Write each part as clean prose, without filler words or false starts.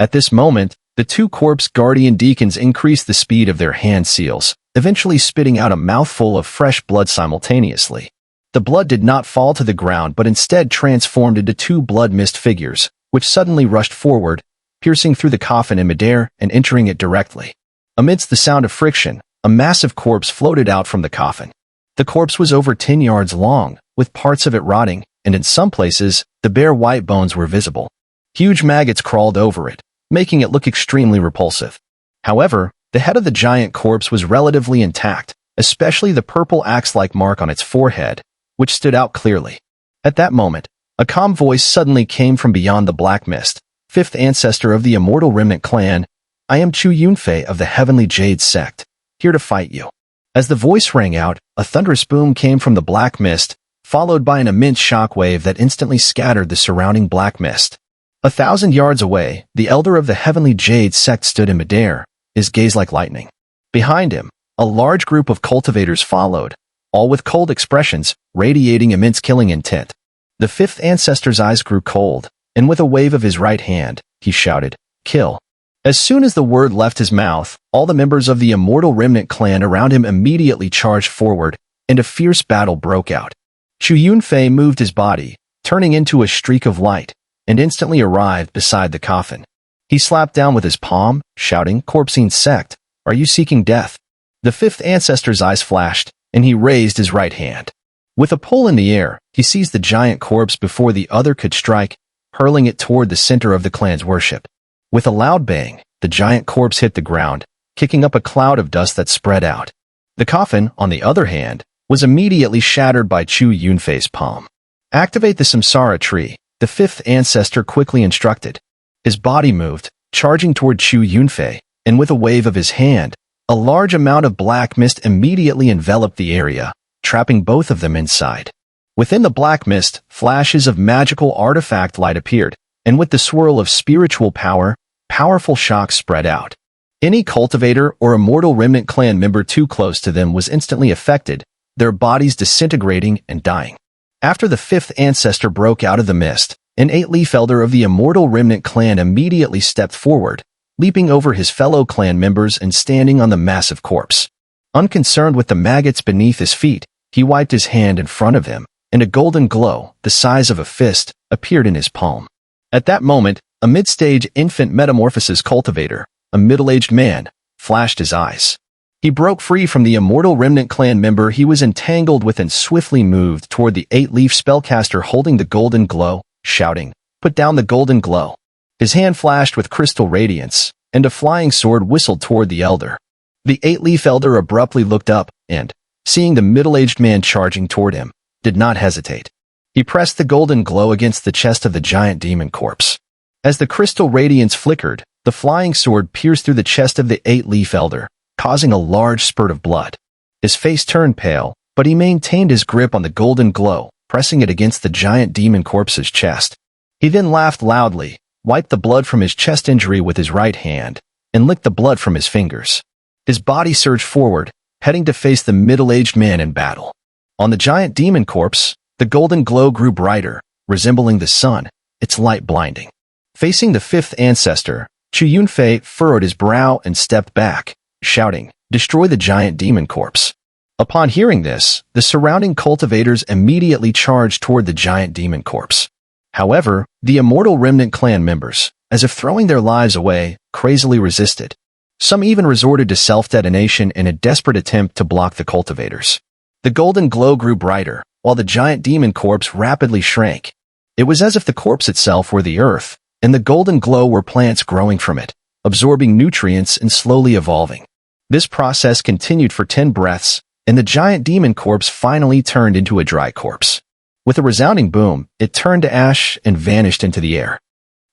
At this moment, the two corpse guardian deacons increased the speed of their hand seals, eventually spitting out a mouthful of fresh blood simultaneously. The blood did not fall to the ground but instead transformed into two blood-mist figures, which suddenly rushed forward, piercing through the coffin in midair and entering it directly. Amidst the sound of friction, a massive corpse floated out from the coffin. The corpse was over 10 yards long, with parts of it rotting, and in some places, the bare white bones were visible. Huge maggots crawled over it, making it look extremely repulsive. However, the head of the giant corpse was relatively intact, especially the purple axe-like mark on its forehead, which stood out clearly. At that moment, a calm voice suddenly came from beyond the black mist. Fifth ancestor of the Immortal Remnant clan, I am Chu Yunfei of the Heavenly Jade Sect, here to fight you. As the voice rang out, a thunderous boom came from the black mist, followed by an immense shockwave that instantly scattered the surrounding black mist. 1,000 yards away, the elder of the Heavenly Jade Sect stood in midair, his gaze like lightning. Behind him, a large group of cultivators followed, all with cold expressions, radiating immense killing intent. The fifth ancestor's eyes grew cold, and with a wave of his right hand, he shouted, "Kill." As soon as the word left his mouth, all the members of the Immortal Remnant clan around him immediately charged forward, and a fierce battle broke out. Chu Yunfei moved his body, turning into a streak of light, and instantly arrived beside the coffin. He slapped down with his palm, shouting, "Corpsine Sect, are you seeking death?" The fifth ancestor's eyes flashed, and he raised his right hand. With a pull in the air, he seized the giant corpse before the other could strike, hurling it toward the center of the clan's worship. With a loud bang, the giant corpse hit the ground, kicking up a cloud of dust that spread out. The coffin, on the other hand, was immediately shattered by Chu Yunfei's palm. Activate the Samsara tree, the fifth ancestor quickly instructed. His body moved, charging toward Chu Yunfei, and with a wave of his hand, a large amount of black mist immediately enveloped the area, trapping both of them inside. Within the black mist, flashes of magical artifact light appeared, and with the swirl of spiritual power, powerful shocks spread out. Any cultivator or Immortal Remnant clan member too close to them was instantly affected, their bodies disintegrating and dying. After the fifth ancestor broke out of the mist, an 8-leaf elder of the Immortal Remnant clan immediately stepped forward, leaping over his fellow clan members and standing on the massive corpse. Unconcerned with the maggots beneath his feet, he wiped his hand in front of him, and a golden glow, the size of a fist, appeared in his palm. At that moment, a mid-stage infant metamorphosis cultivator, a middle-aged man, flashed his eyes. He broke free from the Immortal Remnant clan member he was entangled with and swiftly moved toward the 8-leaf spellcaster holding the golden glow, shouting, "Put down the golden glow." His hand flashed with crystal radiance, and a flying sword whistled toward the elder. The 8-leaf elder abruptly looked up, and, seeing the middle-aged man charging toward him, did not hesitate. He pressed the golden glow against the chest of the giant demon corpse. As the crystal radiance flickered, the flying sword pierced through the chest of the 8-leaf elder, causing a large spurt of blood. His face turned pale, but he maintained his grip on the golden glow, pressing it against the giant demon corpse's chest. He then laughed loudly, wiped the blood from his chest injury with his right hand, and licked the blood from his fingers. His body surged forward, heading to face the middle-aged man in battle. On the giant demon corpse, the golden glow grew brighter, resembling the sun, its light blinding. Facing the fifth ancestor, Chu Yunfei furrowed his brow and stepped back, shouting, "Destroy the giant demon corpse." Upon hearing this, the surrounding cultivators immediately charged toward the giant demon corpse. However, the Immortal Remnant clan members, as if throwing their lives away, crazily resisted. Some even resorted to self-detonation in a desperate attempt to block the cultivators. The golden glow grew brighter, while the giant demon corpse rapidly shrank. It was as if the corpse itself were the earth, and the golden glow were plants growing from it, absorbing nutrients and slowly evolving. This process continued for 10 breaths, and the giant demon corpse finally turned into a dry corpse. With a resounding boom, it turned to ash and vanished into the air.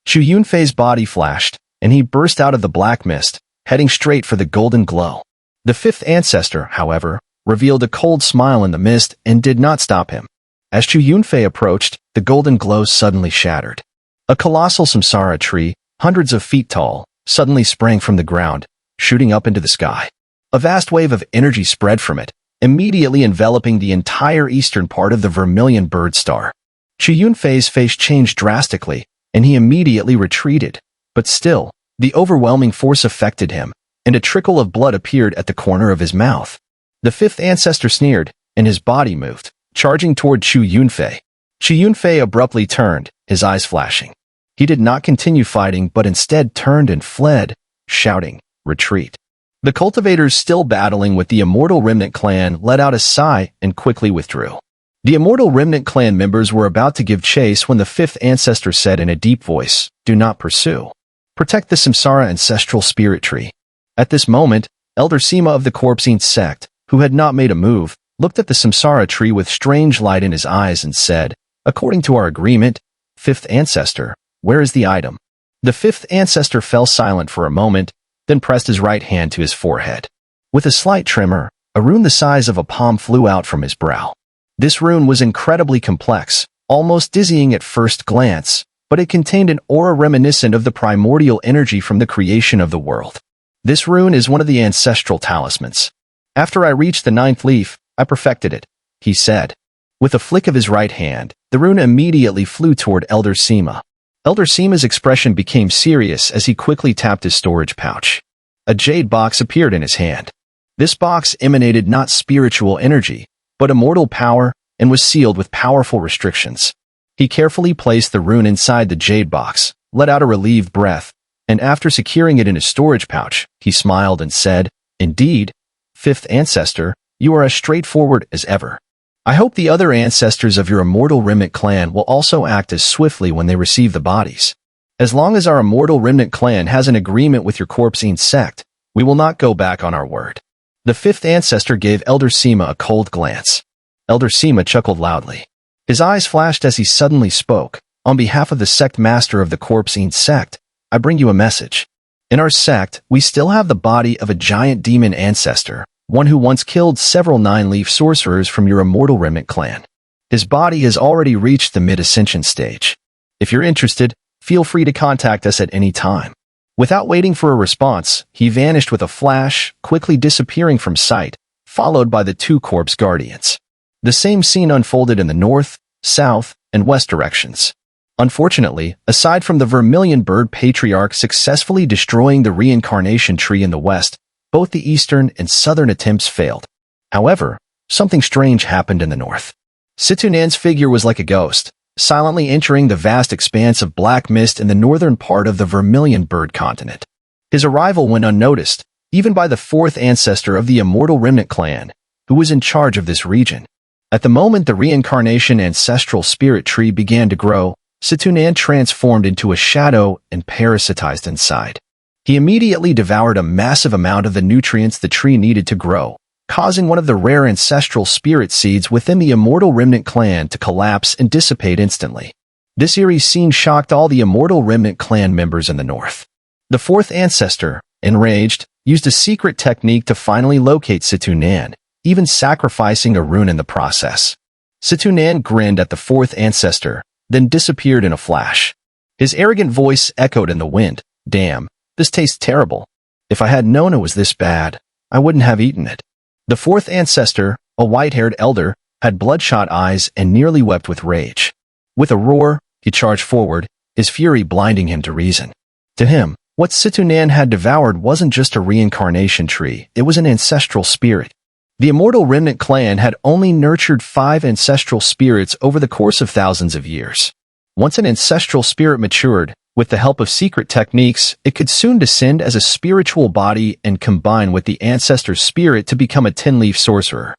Chu Yunfei's body flashed, and he burst out of the black mist, heading straight for the golden glow. The fifth ancestor, however, revealed a cold smile in the mist and did not stop him. As Chu Yunfei approached, the golden glow suddenly shattered. A colossal Samsara tree, hundreds of feet tall, suddenly sprang from the ground, shooting up into the sky. A vast wave of energy spread from it, immediately enveloping the entire eastern part of the Vermilion Bird star. Chu Yunfei's face changed drastically, and he immediately retreated, but still, The overwhelming force affected him, and a trickle of blood appeared at the corner of his mouth. The fifth ancestor sneered, and his body moved, charging toward Chu Yunfei. Chu Yunfei abruptly turned, his eyes flashing. He did not continue fighting but instead turned and fled, shouting, "Retreat." The cultivators still battling with the Immortal Remnant clan let out a sigh and quickly withdrew. The Immortal Remnant clan members were about to give chase when the fifth ancestor said in a deep voice, "Do not pursue. Protect the Samsara ancestral spirit tree." At this moment, Elder Sima of the Yin Sect, who had not made a move, looked at the Samsara tree with strange light in his eyes and said, "According to our agreement, fifth ancestor, where is the item?" The fifth ancestor fell silent for a moment, then pressed his right hand to his forehead. With a slight tremor, a rune the size of a palm flew out from his brow. This rune was incredibly complex, almost dizzying at first glance, but it contained an aura reminiscent of the primordial energy from the creation of the world. This rune is one of the ancestral talismans. After I reached the 9th leaf, I perfected it, he said. With a flick of his right hand, the rune immediately flew toward Elder Sima. Elder Sima's expression became serious as he quickly tapped his storage pouch. A jade box appeared in his hand. This box emanated not spiritual energy, but immortal power and was sealed with powerful restrictions. He carefully placed the rune inside the jade box, let out a relieved breath, and after securing it in his storage pouch, he smiled and said, "Indeed, fifth ancestor, you are as straightforward as ever. I hope the other ancestors of your Immortal Remnant clan will also act as swiftly when they receive the bodies. As long as our Immortal Remnant clan has an agreement with your Yin Sect, we will not go back on our word." The fifth ancestor gave Elder Sima a cold glance. Elder Sima chuckled loudly. His eyes flashed as he suddenly spoke, "On behalf of the sect master of the Yin Sect, I bring you a message. In our sect, we still have the body of a giant demon ancestor, one who once killed several 9-leaf sorcerers from your Immortal Remnant clan. His body has already reached the mid-ascension stage. If you're interested, feel free to contact us at any time." Without waiting for a response, he vanished with a flash, quickly disappearing from sight, followed by the 2 corpse guardians. The same scene unfolded in the north, south, and west directions. Unfortunately, aside from the Vermilion Bird Patriarch successfully destroying the reincarnation tree in the west, both the eastern and southern attempts failed. However, something strange happened in the north. Situ Nan's figure was like a ghost, silently entering the vast expanse of black mist in the northern part of the Vermilion Bird continent. His arrival went unnoticed, even by the 4th ancestor of the Immortal Remnant clan, who was in charge of this region. At the moment the reincarnation ancestral spirit tree began to grow, Situ Nan transformed into a shadow and parasitized inside. He immediately devoured a massive amount of the nutrients the tree needed to grow, causing one of the rare ancestral spirit seeds within the Immortal Remnant clan to collapse and dissipate instantly. This eerie scene shocked all the Immortal Remnant clan members in the north. The 4th ancestor, enraged, used a secret technique to finally locate Situ Nan, even sacrificing a rune in the process. Situ Nan grinned at the 4th ancestor, then disappeared in a flash. His arrogant voice echoed in the wind, "Damn, this tastes terrible. If I had known it was this bad, I wouldn't have eaten it." The 4th ancestor, a white-haired elder, had bloodshot eyes and nearly wept with rage. With a roar, he charged forward, his fury blinding him to reason. To him, what Situ Nan had devoured wasn't just a reincarnation tree, it was an ancestral spirit. The Immortal Remnant clan had only nurtured 5 ancestral spirits over the course of thousands of years. Once an ancestral spirit matured, with the help of secret techniques, it could soon descend as a spiritual body and combine with the ancestor's spirit to become a 10-leaf sorcerer.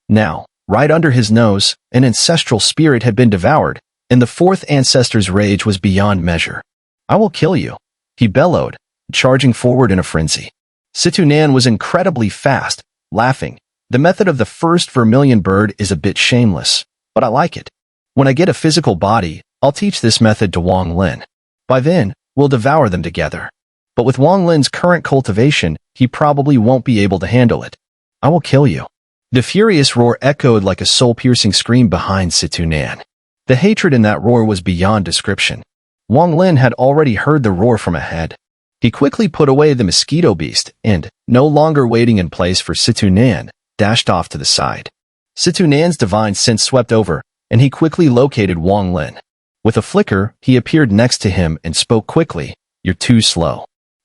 Now, right under his nose, an ancestral spirit had been devoured, and the 4th ancestor's rage was beyond measure. "I will kill you," he bellowed, charging forward in a frenzy. Situ Nan was incredibly fast, laughing. "The method of the first Vermilion Bird is a bit shameless, but I like it. When I get a physical body, I'll teach this method to Wang Lin. By then, we'll devour them together. But with Wang Lin's current cultivation, he probably won't be able to handle it. I will kill you." The furious roar echoed like a soul-piercing scream behind Situ Nan. The hatred in that roar was beyond description. Wang Lin had already heard the roar from ahead. He quickly put away the mosquito beast and, no longer waiting in place for Situ Nan, dashed off to the side. Situ Nan's divine sense swept over, and he quickly located Wang Lin. With a flicker, he appeared next to him and spoke quickly, "You're too slow.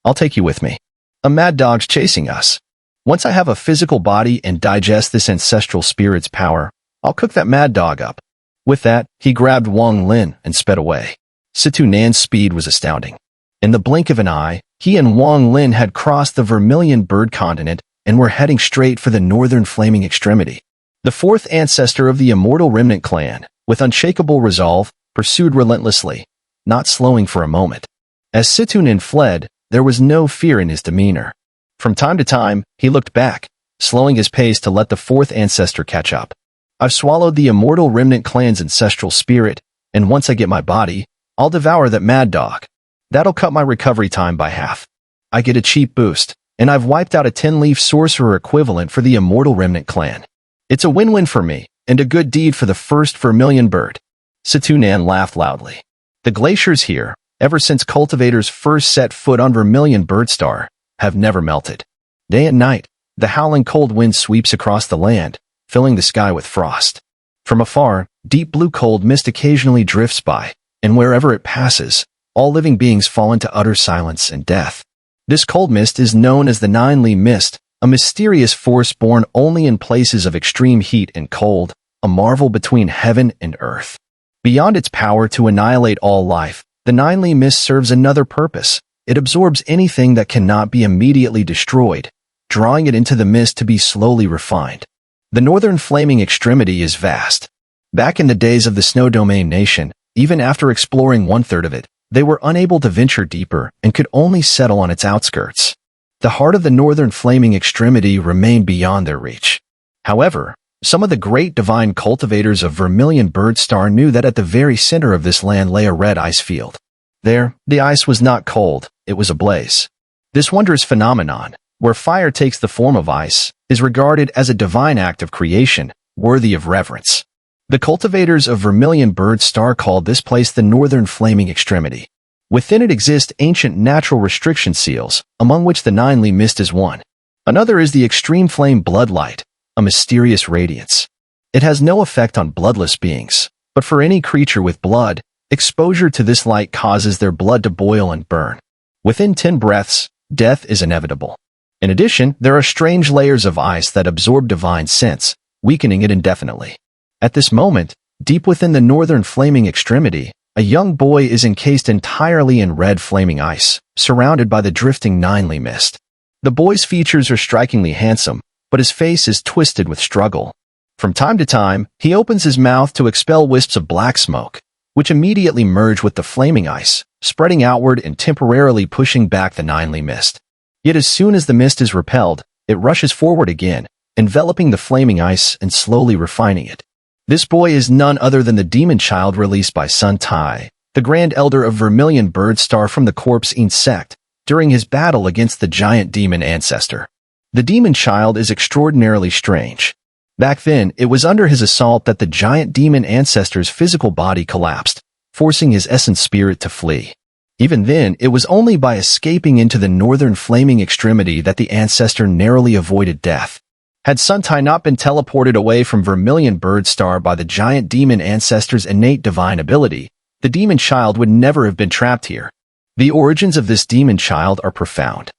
I'll take you with me. A mad dog's chasing us. Once I have a physical body and digest this ancestral spirit's power, I'll cook that mad dog up." With that, he grabbed Wang Lin and sped away. Situ Nan's speed was astounding. In the blink of an eye, he and Wang Lin had crossed the Vermilion Bird continent and were heading straight for the northern flaming extremity. The fourth ancestor of the immortal remnant clan, with unshakable resolve, pursued relentlessly, not slowing for a moment. As Situ Nan fled, there was no fear in his demeanor. From time to time, he looked back, slowing his pace to let the fourth ancestor catch up. "I've swallowed the immortal remnant clan's ancestral spirit, and once I get my body, I'll devour that mad dog. That'll cut my recovery time by half. I get a cheap boost, and I've wiped out a 10-leaf sorcerer equivalent for the immortal remnant clan. It's a win-win for me, and a good deed for the first Vermilion Bird." Situ Nan laughed loudly. The glaciers here, ever since cultivators first set foot on Vermilion Bird Star, have never melted. Day and night, the howling cold wind sweeps across the land, filling the sky with frost. From afar, deep blue cold mist occasionally drifts by, and wherever it passes, all living beings fall into utter silence and death. This cold mist is known as the Nine-Li Mist, a mysterious force born only in places of extreme heat and cold, a marvel between heaven and earth. Beyond its power to annihilate all life, the Nine-Li Mist serves another purpose. It absorbs anything that cannot be immediately destroyed, drawing it into the mist to be slowly refined. The northern flaming extremity is vast. Back in the days of the Snow Domain Nation, even after exploring one-third of it, they were unable to venture deeper and could only settle on its outskirts. The heart of the northern flaming extremity remained beyond their reach. However, some of the great divine cultivators of Vermilion Bird Star knew that at the very center of this land lay a red ice field. There, the ice was not cold, it was ablaze. This wondrous phenomenon, where fire takes the form of ice, is regarded as a divine act of creation, worthy of reverence. The cultivators of Vermilion Bird Star called this place the Northern Flaming Extremity. Within it exist ancient natural restriction seals, among which the Nine-Li Mist is one. Another is the Extreme Flame Bloodlight, a mysterious radiance. It has no effect on bloodless beings, but for any creature with blood, exposure to this light causes their blood to boil and burn. Within 10 breaths, death is inevitable. In addition, there are strange layers of ice that absorb divine sense, weakening it indefinitely. At this moment, deep within the northern flaming extremity, a young boy is encased entirely in red flaming ice, surrounded by the drifting Nine-Li Mist. The boy's features are strikingly handsome, but his face is twisted with struggle. From time to time, he opens his mouth to expel wisps of black smoke, which immediately merge with the flaming ice, spreading outward and temporarily pushing back the Nine-Li Mist. Yet as soon as the mist is repelled, it rushes forward again, enveloping the flaming ice and slowly refining it. This boy is none other than the demon child released by Sun Tai, the Grand Elder of Vermilion Bird Star from the corpse Yin Sect, during his battle against the giant demon ancestor. The demon child is extraordinarily strange. Back then, it was under his assault that the giant demon ancestor's physical body collapsed, forcing his essence spirit to flee. Even then, it was only by escaping into the northern flaming extremity that the ancestor narrowly avoided death. Had Sun Tai not been teleported away from Vermilion Bird Star by the giant demon ancestor's innate divine ability, the demon child would never have been trapped here. The origins of this demon child are profound.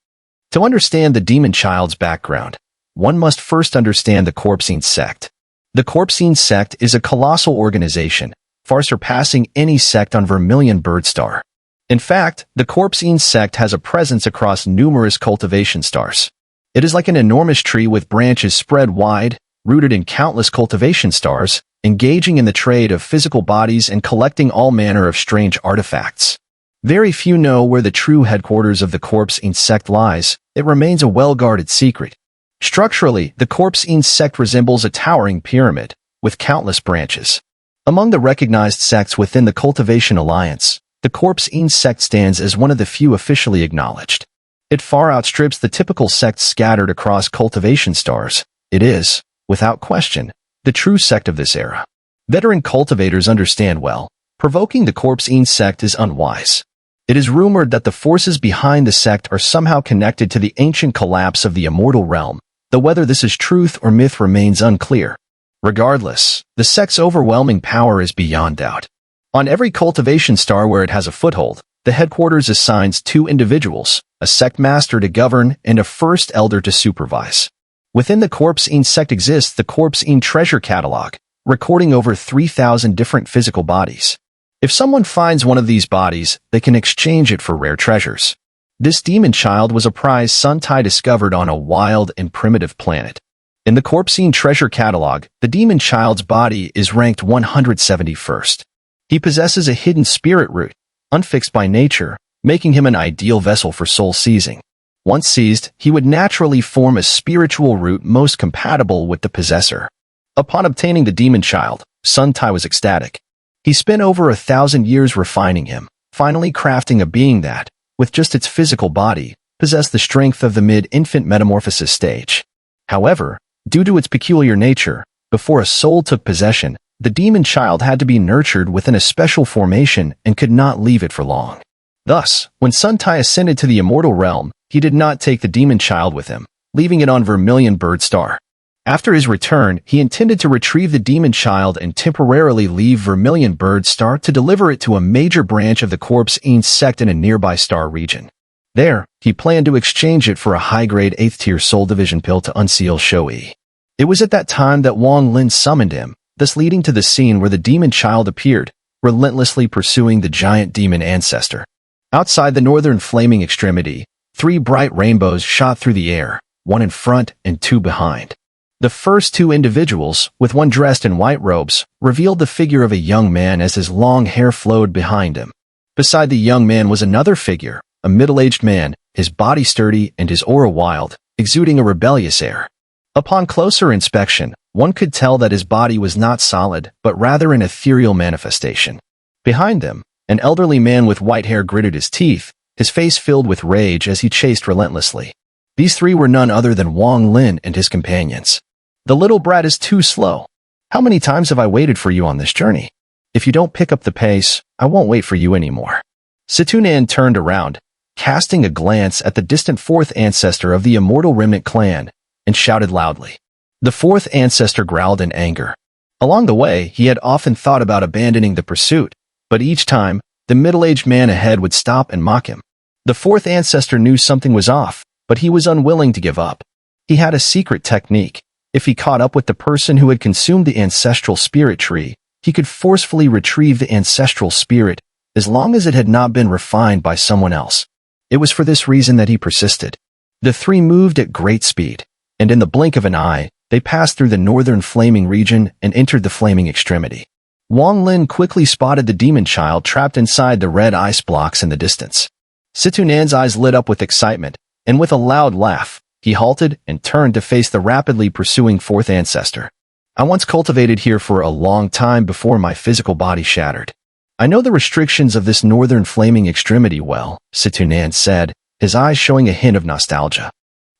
To understand the demon child's background, one must first understand the Yin Sect. The Yin Sect is a colossal organization, far surpassing any sect on Vermilion Bird Star. In fact, the Yin Sect has a presence across numerous cultivation stars. It is like an enormous tree with branches spread wide, rooted in countless cultivation stars, engaging in the trade of physical bodies and collecting all manner of strange artifacts. Very few know where the true headquarters of the Yin Sect lies. It remains a well-guarded secret. Structurally, the Yin Sect resembles a towering pyramid, with countless branches. Among the recognized sects within the Cultivation Alliance, the Yin Sect stands as one of the few officially acknowledged. It far outstrips the typical sects scattered across cultivation stars. It is, without question, the true sect of this era. Veteran cultivators understand well, provoking the Yin Sect is unwise. It is rumored that the forces behind the sect are somehow connected to the ancient collapse of the immortal realm, though whether this is truth or myth remains unclear. Regardless, the sect's overwhelming power is beyond doubt. On every cultivation star where it has a foothold, The headquarters assigns 2 individuals, a sect master to govern and a first elder to supervise. Within the corpse Yin Sect exists the corpse Yin treasure catalog, recording over 3,000 different physical bodies. If someone finds one of these bodies, they can exchange it for rare treasures. This demon child was a prize Zhao Wutai discovered on a wild and primitive planet. In the corpse Yin treasure catalog, the demon child's body is ranked 171st. He possesses a hidden spirit root, unfixed by nature, making him an ideal vessel for soul seizing. Once seized, he would naturally form a spiritual root most compatible with the possessor. Upon obtaining the demon child, Zhao Wutai was ecstatic. He spent over 1,000 years refining him, finally crafting a being that, with just its physical body, possessed the strength of the mid-infant metamorphosis stage. However, due to its peculiar nature, before a soul took possession, the demon child had to be nurtured within a special formation and could not leave it for long. Thus, when Zhao Wutai ascended to the immortal realm, he did not take the demon child with him, leaving it on Vermilion Bird star. After his return, he intended to retrieve the demon child and temporarily leave Vermilion Bird star to deliver it to a major branch of the corpse Yin Sect in a nearby star region. There, he planned to exchange it for a high-grade 8th-tier soul division pill to unseal Shui. It was at that time that Wang Lin summoned him, thus leading to the scene where the demon child appeared, relentlessly pursuing the giant demon ancestor. Outside the northern flaming extremity, 3 bright rainbows shot through the air, 1 in front and 2 behind. The first 2 individuals, with one dressed in white robes, revealed the figure of a young man as his long hair flowed behind him. Beside the young man was another figure, a middle-aged man, his body sturdy and his aura wild, exuding a rebellious air. Upon closer inspection, one could tell that his body was not solid, but rather an ethereal manifestation. Behind them, an elderly man with white hair gritted his teeth, his face filled with rage as he chased relentlessly. These 3 were none other than Wang Lin and his companions. The little brat is too slow. How many times have I waited for you on this journey? If you don't pick up the pace, I won't wait for you anymore. Situ Nan turned around, casting a glance at the distant 4th ancestor of the immortal remnant clan, and shouted loudly. The 4th ancestor growled in anger. Along the way, he had often thought about abandoning the pursuit, but each time, the middle-aged man ahead would stop and mock him. The 4th ancestor knew something was off, but he was unwilling to give up. He had a secret technique. If he caught up with the person who had consumed the ancestral spirit tree, he could forcefully retrieve the ancestral spirit, as long as it had not been refined by someone else. It was for this reason that he persisted. The 3 moved at great speed, and in the blink of an eye, they passed through the northern flaming region and entered the flaming extremity. Wang Lin quickly spotted the demon child trapped inside the red ice blocks in the distance. Situ Nan's eyes lit up with excitement, and with a loud laugh, he halted and turned to face the rapidly pursuing 4th ancestor. I once cultivated here for a long time before my physical body shattered. I know the restrictions of this northern flaming extremity well, Situ Nan said, his eyes showing a hint of nostalgia.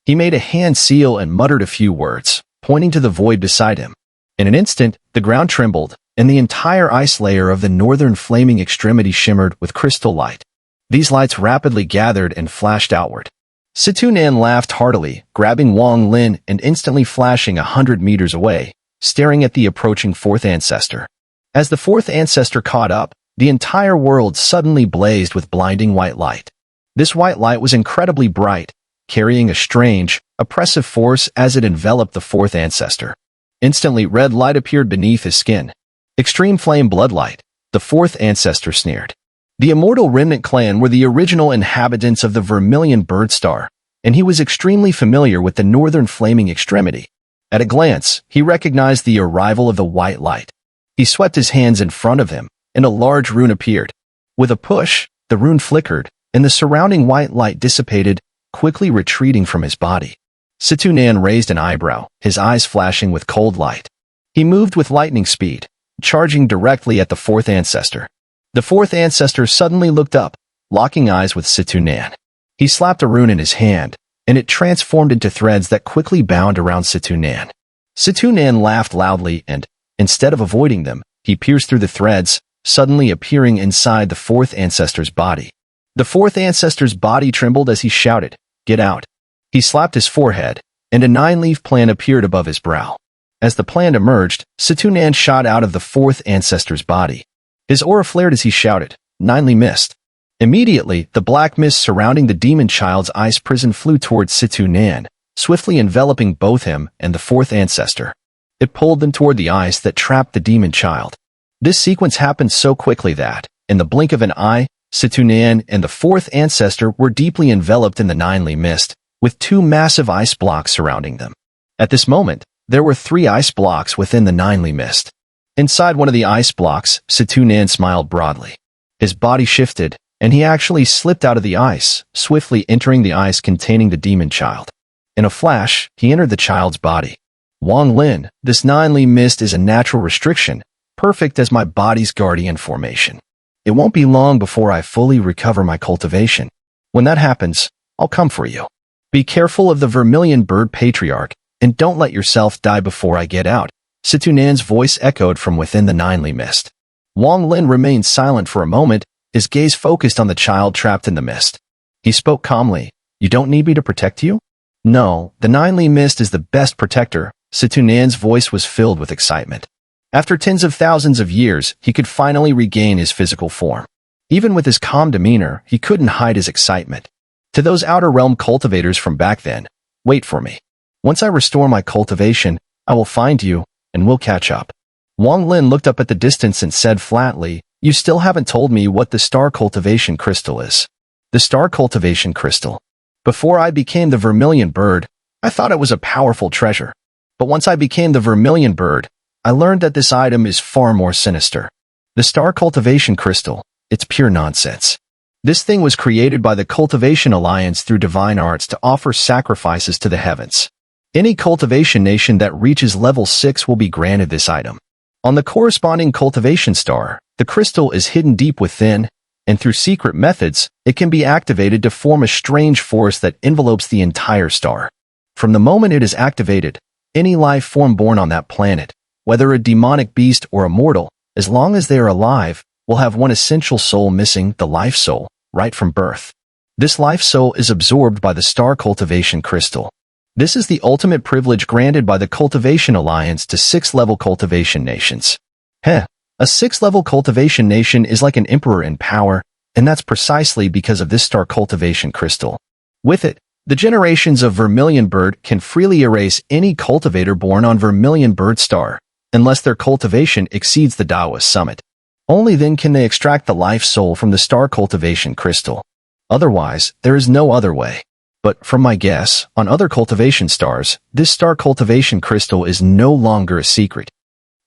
He made a hand seal and muttered a few words, pointing to the void beside him. In an instant, the ground trembled, and the entire ice layer of the northern flaming extremity shimmered with crystal light. These lights rapidly gathered and flashed outward. Situ Nan laughed heartily, grabbing Wang Lin and instantly flashing 100 meters away, staring at the approaching 4th ancestor. As the 4th ancestor caught up, the entire world suddenly blazed with blinding white light. This white light was incredibly bright, carrying a strange, oppressive force as it enveloped the 4th ancestor. Instantly, red light appeared beneath his skin. Extreme flame bloodlight, the 4th ancestor sneered. The immortal remnant clan were the original inhabitants of the Vermilion Bird star, and he was extremely familiar with the northern flaming extremity. At a glance, he recognized the arrival of the white light. He swept his hands in front of him, and a large rune appeared. With a push, the rune flickered, and the surrounding white light dissipated, quickly retreating from his body. Situ Nan raised an eyebrow, his eyes flashing with cold light. He moved with lightning speed, charging directly at the 4th ancestor. The 4th ancestor suddenly looked up, locking eyes with Situ Nan. He slapped a rune in his hand, and it transformed into threads that quickly bound around Situ Nan. Situ Nan laughed loudly and, instead of avoiding them, he pierced through the threads, suddenly appearing inside the 4th ancestor's body. The 4th ancestor's body trembled as he shouted, "Get out." He slapped his forehead, and a 9-leaf plant appeared above his brow. As the plant emerged, Situ Nan shot out of the 4th ancestor's body. His aura flared as he shouted, "9-ly mist." Immediately, the black mist surrounding the demon child's ice prison flew towards Situ Nan, swiftly enveloping both him and the fourth ancestor. It pulled them toward the ice that trapped the demon child. This sequence happened so quickly that, in the blink of an eye, Situ Nan and the fourth ancestor were deeply enveloped in the ninely mist, with two massive ice blocks surrounding them. At this moment, there were 3 ice blocks within the ninely mist. Inside one of the ice blocks, Situ Nan smiled broadly. His body shifted, and he actually slipped out of the ice, swiftly entering the ice containing the demon child. In a flash, he entered the child's body. Wang Lin, this ninely mist is a natural restriction, perfect as my body's guardian formation. It won't be long before I fully recover my cultivation. When that happens, I'll come for you. Be careful of the Vermilion Bird Patriarch, and don't let yourself die before I get out. Situ Nan's voice echoed from within the ninely mist. Wang Lin remained silent for a moment, his gaze focused on the child trapped in the mist. He spoke calmly. You don't need me to protect you? No, the ninely mist is the best protector. Situ Nan's voice was filled with excitement. After tens of thousands of years, he could finally regain his physical form. Even with his calm demeanor, he couldn't hide his excitement. To those Outer Realm cultivators from back then, wait for me. Once I restore my cultivation, I will find you, and we'll catch up. Wang Lin looked up at the distance and said flatly, You still haven't told me what the star cultivation crystal is. The star cultivation crystal. Before I became the Vermilion Bird, I thought it was a powerful treasure. But once I became the Vermilion Bird, I learned that this item is far more sinister. The star cultivation crystal, it's pure nonsense. This thing was created by the Cultivation Alliance through divine arts to offer sacrifices to the heavens. Any cultivation nation that reaches level 6 will be granted this item. On the corresponding cultivation star, the crystal is hidden deep within, and through secret methods, it can be activated to form a strange force that envelopes the entire star. From the moment it is activated, any life form born on that planet, whether a demonic beast or a mortal, as long as they are alive, will have one essential soul missing, the life soul, right from birth. This life soul is absorbed by the star cultivation crystal. This is the ultimate privilege granted by the Cultivation Alliance to 6th-level cultivation nations. A 6th-level cultivation nation is like an emperor in power, and that's precisely because of this star cultivation crystal. With it, the generations of Vermilion Bird can freely erase any cultivator born on Vermilion Bird star, unless their cultivation exceeds the Daoist summit. Only then can they extract the life soul from the star cultivation crystal. Otherwise, there is no other way. But from my guess, on other cultivation stars, this star cultivation crystal is no longer a secret.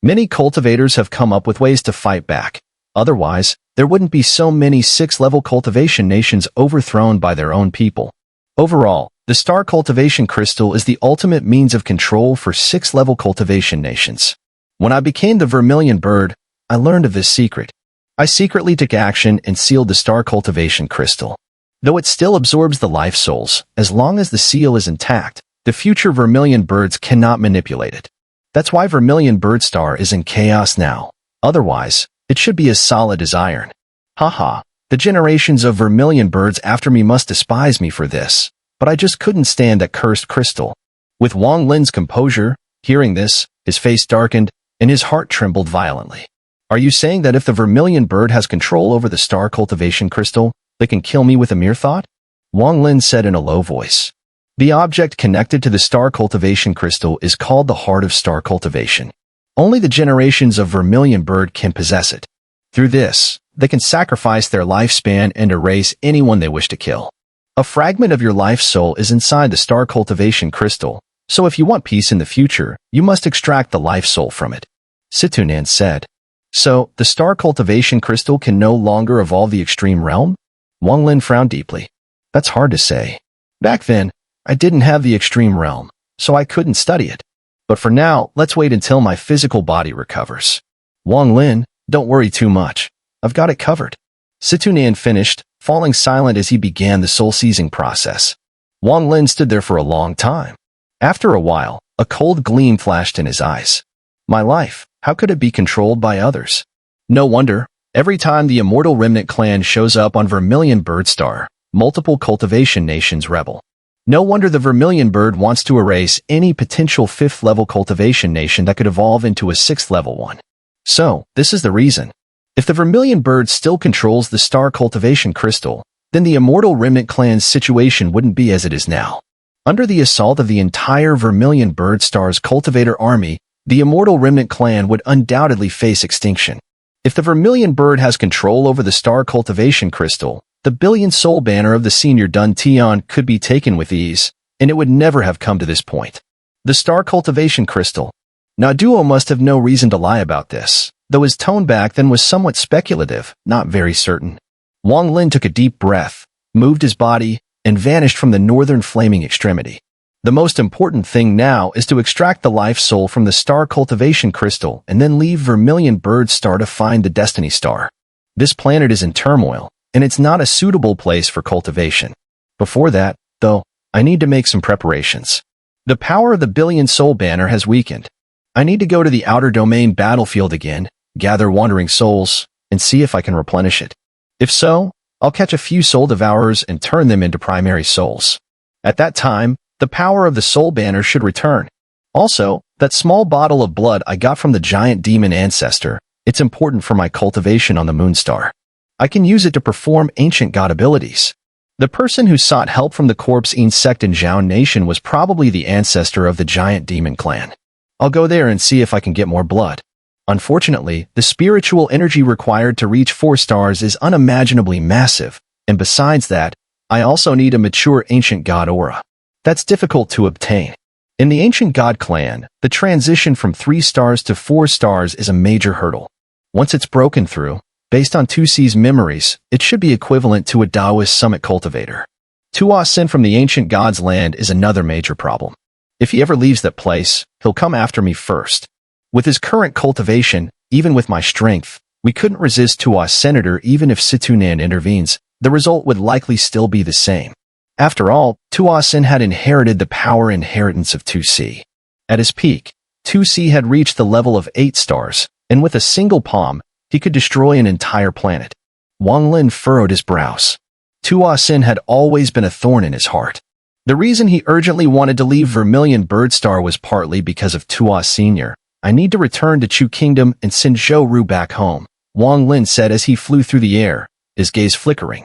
Many cultivators have come up with ways to fight back. Otherwise, there wouldn't be so many 6th-level cultivation nations overthrown by their own people. Overall, the star cultivation crystal is the ultimate means of control for 6th-level cultivation nations. When I became the Vermilion Bird, I learned of this secret. I secretly took action and sealed the star cultivation crystal. Though it still absorbs the life souls, as long as the seal is intact, the future Vermilion Birds cannot manipulate it. That's why Vermilion Bird Star is in chaos now. Otherwise, it should be as solid as iron. Haha, the generations of Vermilion Birds after me must despise me for this, but I just couldn't stand that cursed crystal. With Wang Lin's composure, hearing this, his face darkened, and his heart trembled violently. Are you saying that if the Vermilion Bird has control over the star cultivation crystal, they can kill me with a mere thought? Wang Lin said in a low voice. The object connected to the star cultivation crystal is called the Heart of Star Cultivation. Only the generations of Vermilion Bird can possess it. Through this, they can sacrifice their lifespan and erase anyone they wish to kill. A fragment of your life soul is inside the star cultivation crystal, so if you want peace in the future, you must extract the life soul from it. Situ Nan said. So, the star cultivation crystal can no longer evolve the extreme realm? Wang Lin frowned deeply. That's hard to say. Back then, I didn't have the extreme realm, so I couldn't study it. But for now, let's wait until my physical body recovers. Wang Lin, don't worry too much. I've got it covered. Situ Nan finished, falling silent as he began the soul-seizing process. Wang Lin stood there for a long time. After a while, a cold gleam flashed in his eyes. My life, how could it be controlled by others? No wonder, every time the Immortal Remnant clan shows up on Vermilion Bird Star, multiple cultivation nations rebel. No wonder the Vermilion Bird wants to erase any potential 5th-level cultivation nation that could evolve into a 6th-level one. So, this is the reason. If the Vermilion Bird still controls the star cultivation crystal, then the Immortal Remnant clan's situation wouldn't be as it is now. Under the assault of the entire Vermilion Bird star's cultivator army, the Immortal Remnant clan would undoubtedly face extinction. If the Vermilion Bird has control over the star cultivation crystal, the billion soul banner of the senior Dun Tian could be taken with ease, and it would never have come to this point. The star cultivation crystal. Naduo must have no reason to lie about this, though his tone back then was somewhat speculative, not very certain. Wang Lin took a deep breath, moved his body, and vanished from the northern flaming extremity. The most important thing now is to extract the life soul from the star cultivation crystal and then leave Vermilion Bird star to find the destiny star. This planet is in turmoil, and it's not a suitable place for cultivation. Before that, though, I need to make some preparations. The power of the billion soul banner has weakened. I need to go to the outer domain battlefield again, gather wandering souls, and see if I can replenish it. If so, I'll catch a few soul devourers and turn them into primary souls. At that time, the power of the soul banner should return. Also, that small bottle of blood I got from the giant demon ancestor, it's important for my cultivation on the Moonstar. I can use it to perform ancient god abilities. The person who sought help from the corpse Yin Sect in Zhao Nation was probably the ancestor of the giant demon clan. I'll go there and see if I can get more blood. Unfortunately, the spiritual energy required to reach 4 stars is unimaginably massive, and besides that, I also need a mature ancient god aura. That's difficult to obtain. In the ancient god clan, the transition from 3 stars to 4 stars is a major hurdle. Once it's broken through, based on 2C's memories, it should be equivalent to a Taoist summit cultivator. Tua Sin from the ancient god's land is another major problem. If he ever leaves that place, he'll come after me first. With his current cultivation, even with my strength, we couldn't resist Tua's senator even if Situ Nan intervenes. The result would likely still be the same. After all, Tua Sin had inherited the power inheritance of 2C. At his peak, 2C had reached the level of 8 stars, and with a single palm, he could destroy an entire planet. Wang Lin furrowed his brows. Tua Sin had always been a thorn in his heart. The reason he urgently wanted to leave Vermilion Bird Star was partly because of Tua Sr. I need to return to Chu Kingdom and send Zhou Ru back home, Wang Lin said as he flew through the air, his gaze flickering.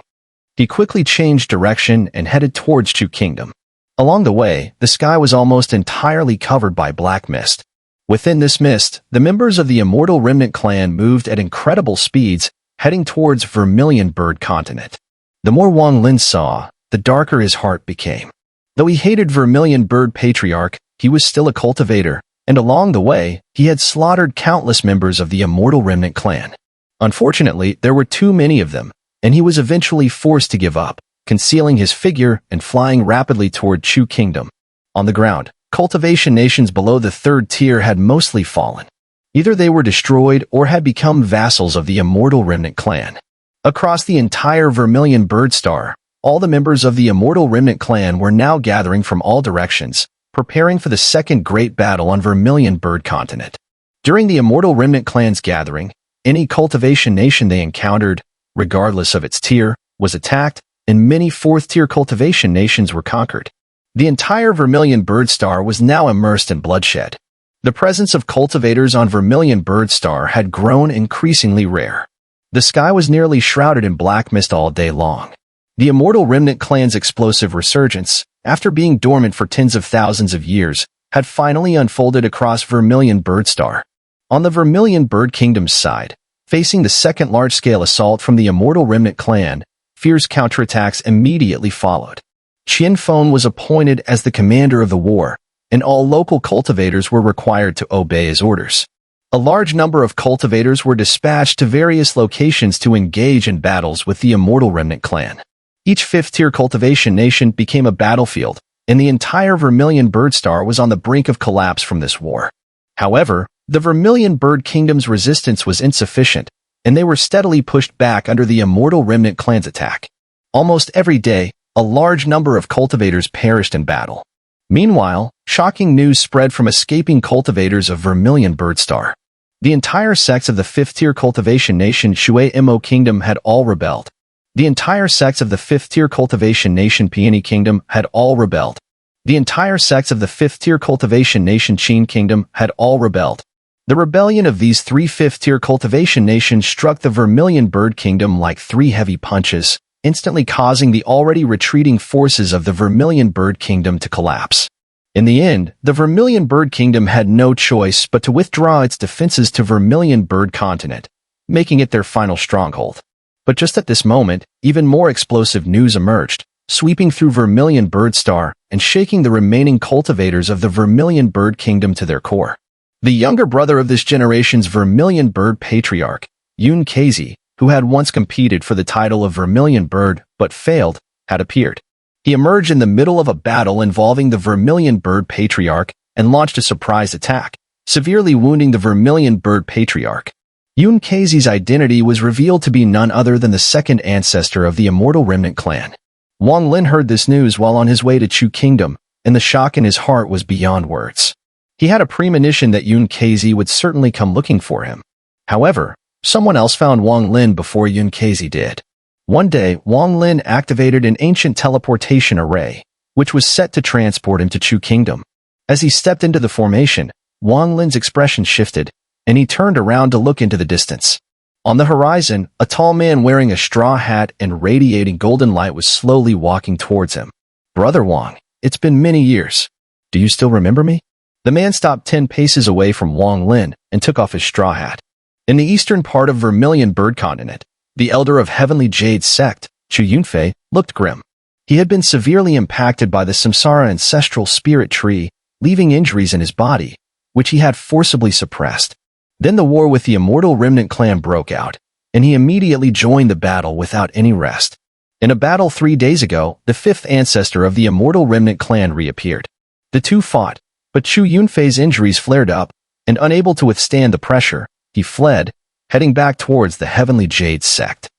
He quickly changed direction and headed towards Chu Kingdom. Along the way, the sky was almost entirely covered by black mist. Within this mist, the members of the Immortal Remnant clan moved at incredible speeds, heading towards Vermilion Bird continent. The more Wang Lin saw, the darker his heart became. Though he hated Vermilion Bird Patriarch, he was still a cultivator, and along the way, he had slaughtered countless members of the Immortal Remnant clan. Unfortunately, there were too many of them, and he was eventually forced to give up, concealing his figure and flying rapidly toward Chu Kingdom. On the ground, cultivation nations below the 3rd tier had mostly fallen. Either they were destroyed or had become vassals of the Immortal Remnant clan. Across the entire Vermilion Bird Star, all the members of the Immortal Remnant clan were now gathering from all directions, preparing for the second great battle on Vermilion Bird continent. During the Immortal Remnant clan's gathering, any cultivation nation they encountered, regardless of its tier, was attacked, and many 4th-tier cultivation nations were conquered. The entire Vermilion Bird Star was now immersed in bloodshed. The presence of cultivators on Vermilion Bird Star had grown increasingly rare. The sky was nearly shrouded in black mist all day long. The Immortal Remnant clan's explosive resurgence, after being dormant for tens of thousands of years, had finally unfolded across Vermilion Bird Star. On the Vermilion Bird Kingdom's side, facing the second large-scale assault from the Immortal Remnant clan, fierce counterattacks immediately followed. Qian Feng was appointed as the commander of the war, and all local cultivators were required to obey his orders. A large number of cultivators were dispatched to various locations to engage in battles with the Immortal Remnant clan. Each 5th-tier cultivation nation became a battlefield, and the entire Vermilion Bird Star was on the brink of collapse from this war. However, the Vermilion Bird Kingdom's resistance was insufficient, and they were steadily pushed back under the Immortal Remnant clan's attack. Almost every day, a large number of cultivators perished in battle. Meanwhile, shocking news spread from escaping cultivators of Vermilion Bird Star. The entire sects of the 5th-tier cultivation nation Shui Mo Kingdom had all rebelled. The entire sects of the 5th-tier cultivation nation Peony Kingdom had all rebelled. The entire sects of the 5th-tier cultivation nation Qin Kingdom had all rebelled. The rebellion of these three fifth-tier cultivation nations struck the Vermilion Bird Kingdom like three heavy punches, instantly causing the already retreating forces of the Vermilion Bird Kingdom to collapse. In the end, the Vermilion Bird Kingdom had no choice but to withdraw its defenses to Vermilion Bird Continent, making it their final stronghold. But just at this moment, even more explosive news emerged, sweeping through Vermilion Bird Star and shaking the remaining cultivators of the Vermilion Bird Kingdom to their core. The younger brother of this generation's Vermilion Bird Patriarch, Yin Sect, who had once competed for the title of Vermilion Bird but failed, had appeared. He emerged in the middle of a battle involving the Vermilion Bird Patriarch and launched a surprise attack, severely wounding the Vermilion Bird Patriarch. Yin Sect's identity was revealed to be none other than the second ancestor of the Immortal Remnant clan. Wang Lin heard this news while on his way to Chu Kingdom, and the shock in his heart was beyond words. He had a premonition that Yin Sect would certainly come looking for him. However, someone else found Wang Lin before Yin Sect did. One day, Wang Lin activated an ancient teleportation array, which was set to transport him to Chu Kingdom. As he stepped into the formation, Wang Lin's expression shifted, and he turned around to look into the distance. On the horizon, a tall man wearing a straw hat and radiating golden light was slowly walking towards him. "Brother Wang, it's been many years. Do you still remember me?" The man stopped 10 paces away from Wang Lin and took off his straw hat. In the eastern part of Vermilion Bird Continent, the elder of Heavenly Jade Sect, Chu Yunfei, looked grim. He had been severely impacted by the Samsara ancestral spirit tree, leaving injuries in his body, which he had forcibly suppressed. Then the war with the Immortal Remnant clan broke out, and he immediately joined the battle without any rest. In a battle 3 days ago, the fifth ancestor of the Immortal Remnant clan reappeared. The two fought, but Chu Yunfei's injuries flared up, and unable to withstand the pressure, he fled, heading back towards the Heavenly Jade Sect.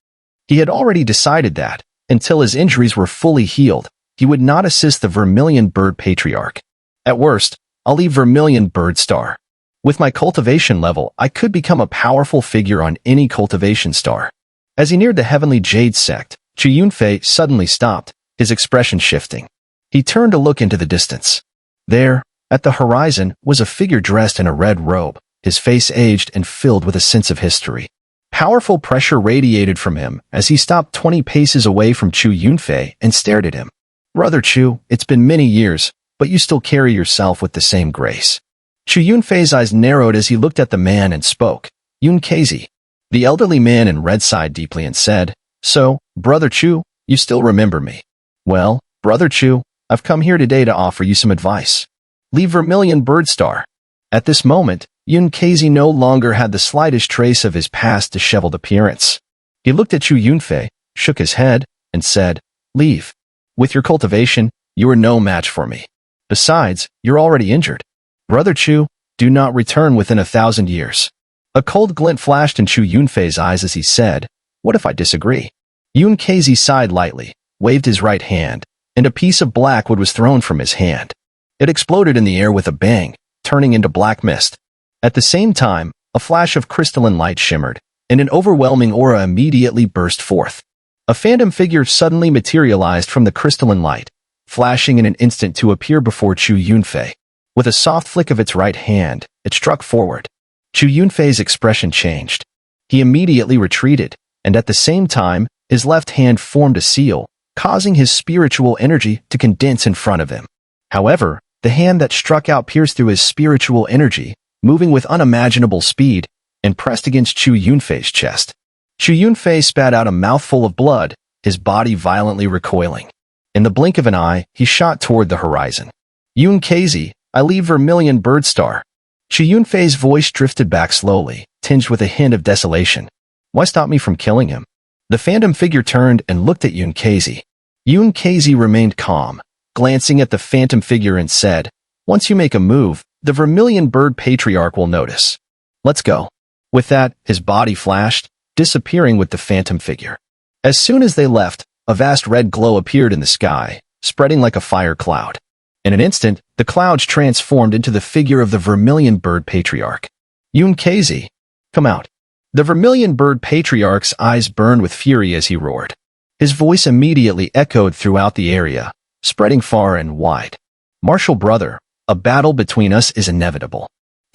He had already decided that, until his injuries were fully healed, he would not assist the Vermilion Bird Patriarch. At worst, I'll leave Vermilion Bird Star. With my cultivation level, I could become a powerful figure on any cultivation star. As he neared the Heavenly Jade Sect, Chu Yunfei suddenly stopped, his expression shifting. He turned to look into the distance. There, at the horizon, was a figure dressed in a red robe, his face aged and filled with a sense of history. Powerful pressure radiated from him as he stopped 20 paces away from Chu Yunfei and stared at him. "Brother Chu, it's been many years, but you still carry yourself with the same grace." Chu Yunfei's eyes narrowed as he looked at the man and spoke. "Yin Sect." The elderly man in red sighed deeply and said, "So, Brother Chu, you still remember me. Well, Brother Chu, I've come here today to offer you some advice. Leave Vermilion Bird Star." At this moment, Yin Sect no longer had the slightest trace of his past disheveled appearance. He looked at Chu Yunfei, shook his head, and said, "Leave. With your cultivation, you are no match for me. Besides, you're already injured. Brother Chu, do not return within 1,000 years." A cold glint flashed in Chu Yunfei's eyes as he said, "What if I disagree?" Yin Sect sighed lightly, waved his right hand, and a piece of blackwood was thrown from his hand. It exploded in the air with a bang, turning into black mist. At the same time, a flash of crystalline light shimmered, and an overwhelming aura immediately burst forth. A phantom figure suddenly materialized from the crystalline light, flashing in an instant to appear before Chu Yunfei. With a soft flick of its right hand, it struck forward. Chu Yunfei's expression changed. He immediately retreated, and at the same time, his left hand formed a seal, causing his spiritual energy to condense in front of him. However, the hand that struck out pierced through his spiritual energy, moving with unimaginable speed, and pressed against Chu Yunfei's chest. Chu Yunfei spat out a mouthful of blood, his body violently recoiling. In the blink of an eye, he shot toward the horizon. "Yin Sect, I leave Vermilion Bird Star." Chu Yunfei's voice drifted back slowly, tinged with a hint of desolation. "Why stop me from killing him?" The phantom figure turned and looked at Yin Sect. Yin Sect remained calm, glancing at the phantom figure and said, "Once you make a move, the Vermilion Bird Patriarch will notice. Let's go." With that, his body flashed, disappearing with the phantom figure. As soon as they left, a vast red glow appeared in the sky, spreading like a fire cloud. In an instant, the clouds transformed into the figure of the Vermilion Bird Patriarch. "Yin Sect, come out." The Vermilion Bird Patriarch's eyes burned with fury as he roared. His voice immediately echoed throughout the area, spreading far and wide. "Martial brother, a battle between us is inevitable.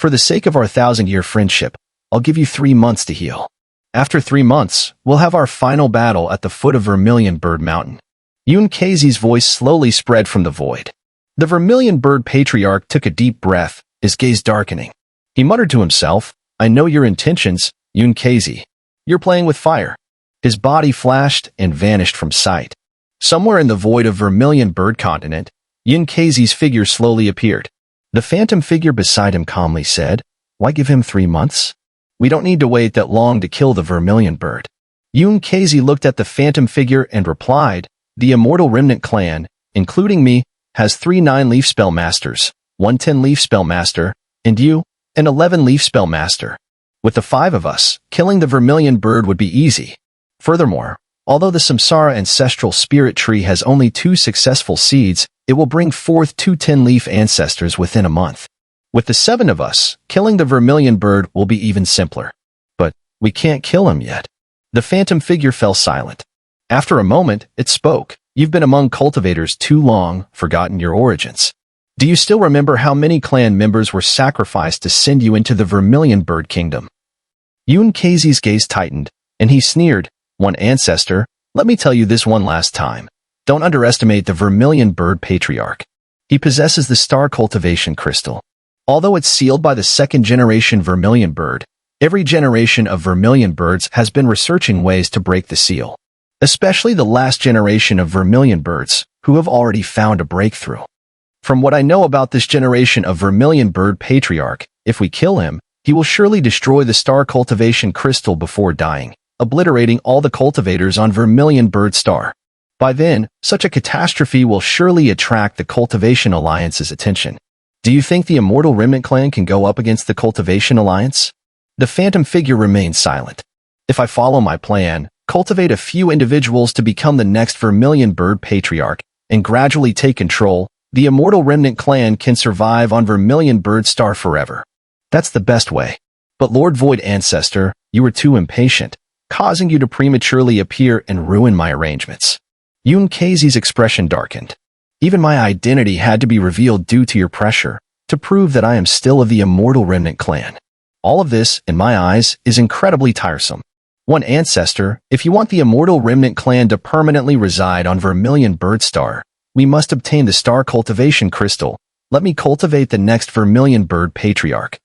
For the sake of our 1,000-year friendship, I'll give you 3 months to heal. After 3 months, we'll have our final battle at the foot of Vermilion Bird Mountain. Yun Keizi's voice slowly spread from the void. The Vermilion Bird Patriarch took a deep breath, his gaze darkening. He muttered to himself, I know your intentions, Yun Keizi. You're playing with fire. His body flashed and vanished from sight. Somewhere in the void of Vermilion Bird Continent, Yin Keizi's figure slowly appeared. The phantom figure beside him calmly said, Why give him 3 months? We don't need to wait that long to kill the Vermilion Bird. Yun Keizi looked at the phantom figure and replied, The Immortal Remnant clan, including me, has 3 9-leaf spell masters, 1 10-leaf spell master, and you, an 11-leaf spell master. With the 5 of us, killing the Vermilion Bird would be easy. Furthermore, although the Samsara ancestral spirit tree has only 2 successful seeds, it will bring forth 2 10-leaf ancestors within a month. With the 7 of us, killing the Vermilion Bird will be even simpler. But we can't kill him yet. The phantom figure fell silent. After a moment, it spoke. You've been among cultivators too long, forgotten your origins. Do you still remember how many clan members were sacrificed to send you into the Vermilion Bird Kingdom? Yun Keizi's gaze tightened, and he sneered, 1 ancestor, let me tell you this one last time. Don't underestimate the Vermilion Bird Patriarch. He possesses the star cultivation crystal. Although it's sealed by the 2nd generation Vermilion Bird, every generation of Vermilion Birds has been researching ways to break the seal. Especially the last generation of Vermilion Birds, who have already found a breakthrough. From what I know about this generation of Vermilion Bird Patriarch, if we kill him, he will surely destroy the star cultivation crystal before dying, obliterating all the cultivators on Vermilion Bird Star. By then, such a catastrophe will surely attract the Cultivation Alliance's attention. Do you think the Immortal Remnant clan can go up against the Cultivation Alliance? The phantom figure remained silent. If I follow my plan, cultivate a few individuals to become the next Vermilion Bird Patriarch, and gradually take control, the Immortal Remnant clan can survive on Vermilion Bird Star forever. That's the best way. But Lord Void Ancestor, you were too impatient, causing you to prematurely appear and ruin my arrangements. Yun Keizi's expression darkened. Even my identity had to be revealed due to your pressure, to prove that I am still of the Immortal Remnant clan. All of this, in my eyes, is incredibly tiresome. 1 ancestor, if you want the Immortal Remnant clan to permanently reside on Vermilion Bird Star, we must obtain the star cultivation crystal. Let me cultivate the next Vermilion Bird Patriarch,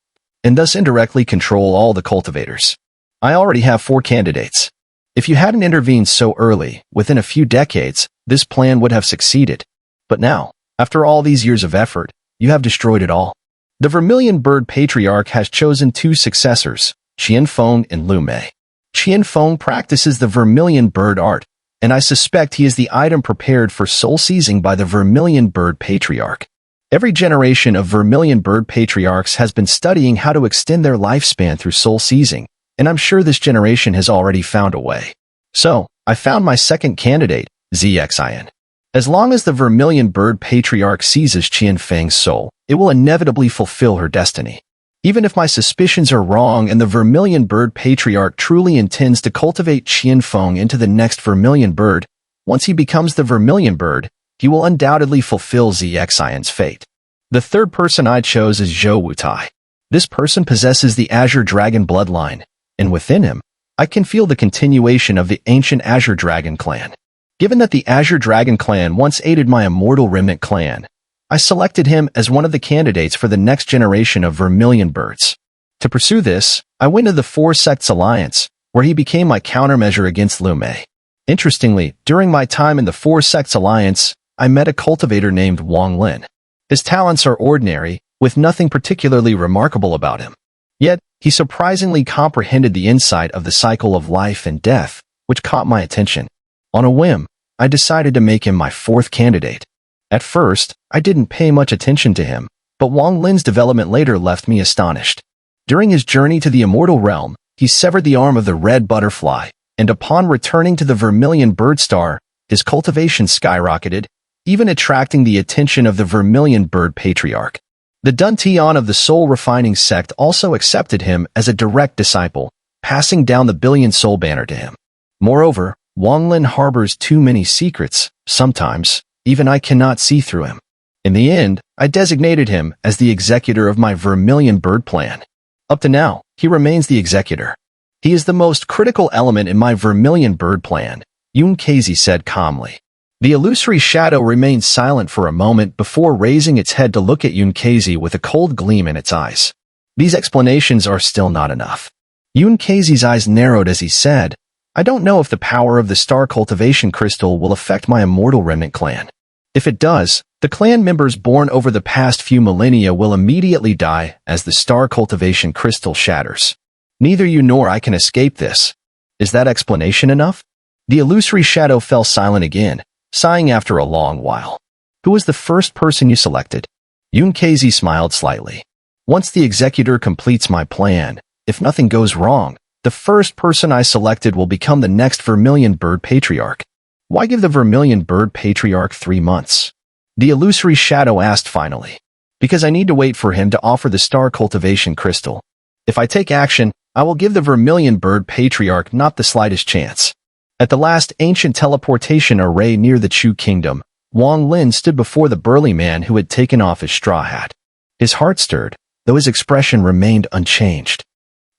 and thus indirectly control all the cultivators. I already have 4 candidates. If you hadn't intervened so early, within a few decades, this plan would have succeeded. But now, after all these years of effort, you have destroyed it all. The Vermilion Bird Patriarch has chosen 2 successors, Qianfeng and Lu Mei. Qianfeng practices the Vermilion Bird art, and I suspect he is the item prepared for soul seizing by the Vermilion Bird Patriarch. Every generation of Vermilion Bird Patriarchs has been studying how to extend their lifespan through soul seizing, and I'm sure this generation has already found a way. So, I found my second candidate, Xin. As long as the Vermilion Bird Patriarch seizes Qianfeng's soul, it will inevitably fulfill her destiny. Even if my suspicions are wrong and the Vermilion Bird Patriarch truly intends to cultivate Qianfeng into the next Vermilion Bird, once he becomes the Vermilion Bird, he will undoubtedly fulfill Xin's fate. The third person I chose is Zhao Wutai. This person possesses the Azure Dragon bloodline, and within him, I can feel the continuation of the ancient Azure Dragon clan. Given that the Azure Dragon clan once aided my Immortal Remnant clan, I selected him as one of the candidates for the next generation of Vermilion Birds. To pursue this, I went to the 4 Sects Alliance, where he became my countermeasure against Lu Mei. Interestingly, during my time in the 4 Sects Alliance, I met a cultivator named Wang Lin. His talents are ordinary, with nothing particularly remarkable about him. Yet, he surprisingly comprehended the insight of the cycle of life and death, which caught my attention. On a whim, I decided to make him my 4th candidate. At first, I didn't pay much attention to him, but Wang Lin's development later left me astonished. During his journey to the Immortal Realm, he severed the arm of the red butterfly, and upon returning to the Vermilion Bird Star, his cultivation skyrocketed, even attracting the attention of the Vermilion Bird Patriarch. The Duntian of the Soul Refining Sect also accepted him as a direct disciple, passing down the Billion Soul banner to him. Moreover, Wang Lin harbors too many secrets, sometimes, even I cannot see through him. In the end, I designated him as the executor of my Vermilion Bird plan. Up to now, he remains the executor. He is the most critical element in my Vermilion Bird plan, Xun'er said calmly. The illusory shadow remained silent for a moment before raising its head to look at Xun'er with a cold gleam in its eyes. These explanations are still not enough. Xun'er's eyes narrowed as he said, I don't know if the power of the star cultivation crystal will affect my immortal remnant clan. If it does, the clan members born over the past few millennia will immediately die as the star cultivation crystal shatters. Neither you nor I can escape this. Is that explanation enough? The illusory shadow fell silent again, sighing after a long while. Who was the first person you selected? Xun'er smiled slightly. Once the executor completes my plan, if nothing goes wrong, the first person I selected will become the next Vermilion Bird Patriarch. Why give the Vermilion Bird Patriarch 3 months? The illusory shadow asked finally. Because I need to wait for him to offer the star cultivation crystal. If I take action, I will give the Vermilion Bird Patriarch not the slightest chance. At the last ancient teleportation array near the Chu Kingdom, Wang Lin stood before the burly man who had taken off his straw hat. His heart stirred, though his expression remained unchanged.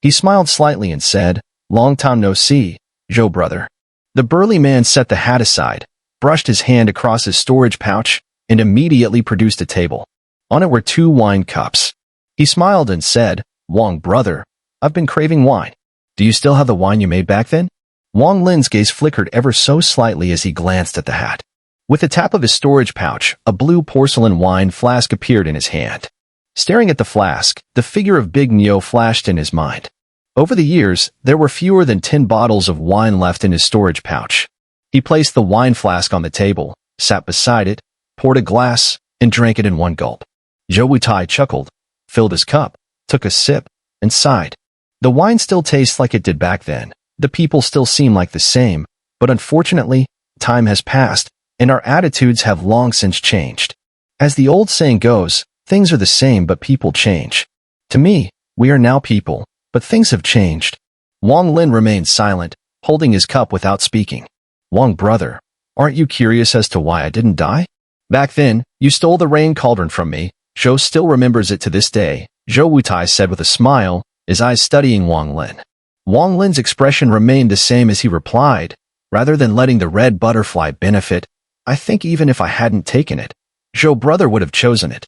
He smiled slightly and said, Long time no see, Zhou brother. The burly man set the hat aside, brushed his hand across his storage pouch, and immediately produced a table. On it were 2 wine cups. He smiled and said, Wang brother, I've been craving wine. Do you still have the wine you made back then? Wang Lin's gaze flickered ever so slightly as he glanced at the hat. With a tap of his storage pouch, a blue porcelain wine flask appeared in his hand. Staring at the flask, the figure of Big Neo flashed in his mind. Over the years, there were fewer than 10 bottles of wine left in his storage pouch. He placed the wine flask on the table, sat beside it, poured a glass, and drank it in one gulp. Zhao Wutai chuckled, filled his cup, took a sip, and sighed. The wine still tastes like it did back then. The people still seem like the same, but unfortunately, time has passed, and our attitudes have long since changed. As the old saying goes, things are the same but people change. To me, we are now people, but things have changed. Wang Lin remained silent, holding his cup without speaking. Wang brother, aren't you curious as to why I didn't die? Back then, you stole the rain cauldron from me. Zhou still remembers it to this day, Zhao Wutai said with a smile, his eyes studying Wang Lin. Wang Lin's expression remained the same as he replied, rather than letting the red butterfly benefit, I think even if I hadn't taken it, Zhou brother would have chosen it.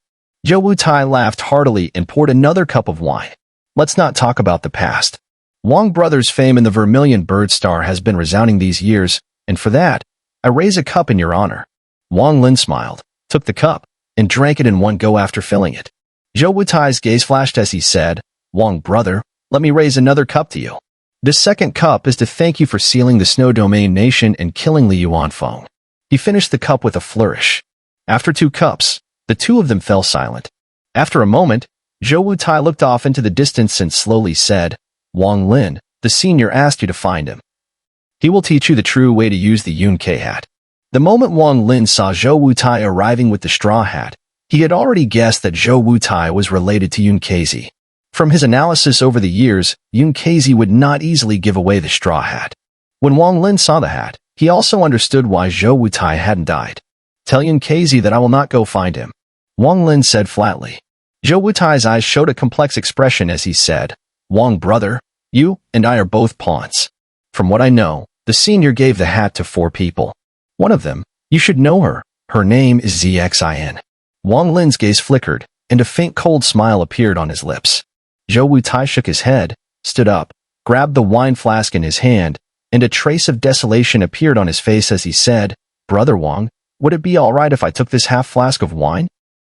Zhao Wutai laughed heartily and poured another cup of wine. Let's not talk about the past. Wang brother's fame in the Vermilion Bird Star has been resounding these years, and for that, I raise a cup in your honor. Wang Lin smiled, took the cup, and drank it in one go after filling it. Zhao Wutai's gaze flashed as he said, Wang brother, let me raise another cup to you. This second cup is to thank you for sealing the Snow Domain Nation and killing Li Yuanfeng. He finished the cup with a flourish. After 2 cups, the 2 of them fell silent. After a moment, Zhao Wutai looked off into the distance and slowly said, Wang Lin, the senior asked you to find him. He will teach you the true way to use the Yun-Kei hat. The moment Wang Lin saw Zhao Wutai arriving with the straw hat, he had already guessed that Zhao Wutai was related to Yun-Kei. From his analysis over the years, Yun-Kei would not easily give away the straw hat. When Wang Lin saw the hat, he also understood why Zhao Wutai hadn't died. Tell Yun-Kei that I will not go find him, Wang Lin said flatly. Zhao Wutai's eyes showed a complex expression as he said, Wang brother, you and I are both pawns. From what I know, the senior gave the hat to 4 people. One of them, you should know her. Her name is Xin. Wang Lin's gaze flickered, and a faint cold smile appeared on his lips. Zhao Wutai shook his head, stood up, grabbed the wine flask in his hand, and a trace of desolation appeared on his face as he said, Brother Wang, would it be all right if I took this half flask of wine?